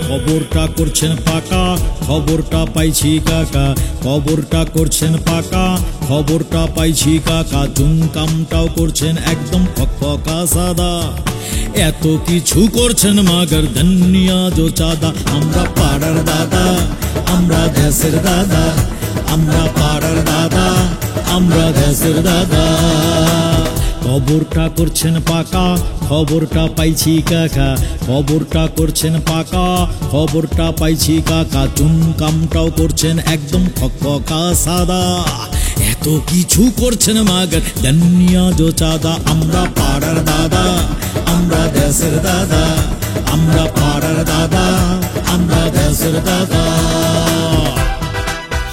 খবরটা করছেন পাকা, খবরটা পাইছি কাকা, খবরটা করছেন পাকা, খবরটা পাইছি কাকা। চুনকামটাও করছেন একদম ফকফকা সাদা। এত কিছু করছেন মাগার ধন্যা জো চাঁদা। আমরা পাড়ার দাদা, আমরা দেশের দাদা, আমরা পাড়ার দাদা, আমরা দেশের দাদা। খবরটা করছেন পাকা, খবরটা পাইছি কাকা, খবরটা করছেন পাকা, খবরটা পাইছি কাকা। চুনকামটাও করছেন একদম ফকফকা সাদা। এত কিছু করছেন মাগার ধন্যা জো চাঁদা। আমরা পাড়ার দাদা, আমরা দেশের দাদা, আমরা পাড়ার দাদা, আমরা দেশের দাদা।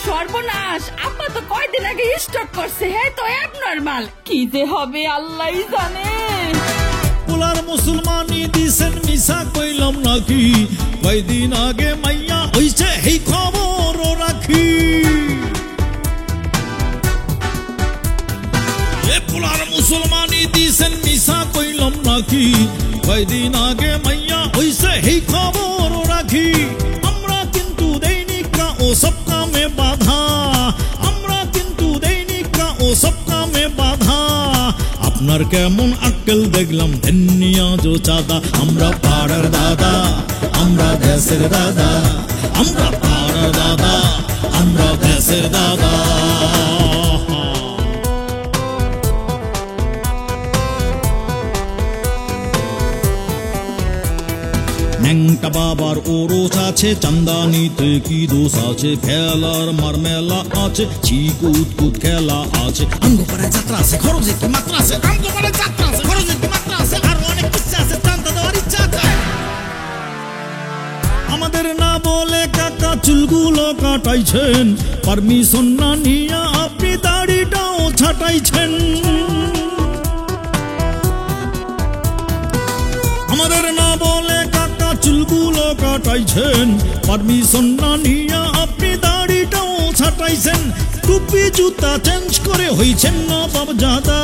সর্বনাশ, আপা তো কয়দিন আগে স্টক করছে, হে তো অ্যাবনরমাল। কি যে হবে আল্লাহই জানে। পোলার মুসলমানি দিছেন মিশা কইলাম নাকি, কয়দিন আগে মাইয়া হইছে এই খবরও রাখি। পোলার মুসলমানি দিছেন মিশা কইলাম নাকি, কয়দিন আগে মাইয়া হইছে এই খবরও রাখি। আমরা কিন্তু দৈনিকরা ও সব কামে বাধা, আমরা কিন্তু দৈনিকরা ও সব কামে বাধা। আপনার কেমন আক্কেল দেখলাম ধন্যা জো চাঁদা। আমরা পাড়ার দাদা, আমরা দেশের দাদা, আমরা পাড়ার দাদা, আমরা দেশের দাদা। ন্যাংটা বাবার ওরস আছে, চান্দানিতে কি দোষ আছে, খেলার মারমেলা আছে, চিকুত কুত খেলা আছে। অঙ্গপাড়ায় যাত্রা আছে, খরচে কি মাত্রা আছে, অঙ্গপাড়ায় যাত্রা আছে, খরচে কি মাত্রা আছে, আরো অনেক ইচ্ছা আছে, চান্দা দেওয়ার ইচ্ছা আছে। আমাদের না বলে কাকা চুলগুলো কাটাইছেন, পারমিশন না নিয়ে আপনি দাড়িটাও ছাটাইছেন। আমাদের না বলে কাকা চুলগুলো কাটাইছেন, পারমিশন না নিয়ে আপনি দাড়িটাও ছাটাইছেন। টুপি জুতা চেঞ্জ করে হইছেন নবাব জাদা,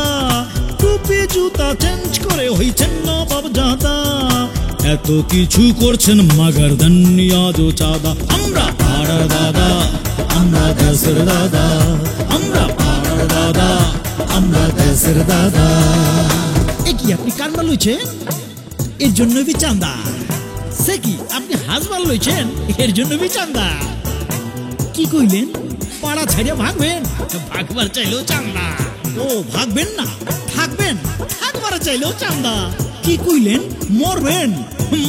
টুপি জুতা চেঞ্জ করে হইছেন নবাব জাদা। এত কিছু করছেন মাগার ধন্যা জো চাঁদা। আমরা পাড়ার দাদা, আমরা দেশের দাদা, আমরা পাড়ার দাদা, আমরা দেশের দাদা। এ কি আপনি কারবার লইছেন? এর জন্য বি চান্দা। সে কি আপনি হাজবার লইছেন, এর জন্য বি চান্দা? কি কইলেন? পাড়া ছাড়িয়া ভাগবেন? ভাগবার চাইলেও চান্দা। ও ভাগবেন না, থাকবেন, থাকবার চাইলেও চান্দা। কি কইলেন? মরবেন,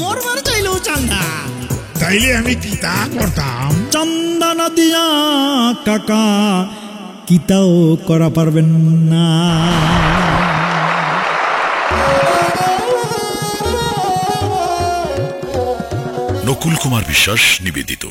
মরবার চাইলেও চান্দা। তাইলে আমি কিতা করতাম? চান্দা না দিয়া কাকা কিতাও করা পারবেন না। নকুল কুমার বিশ্বাস নিবেদিত।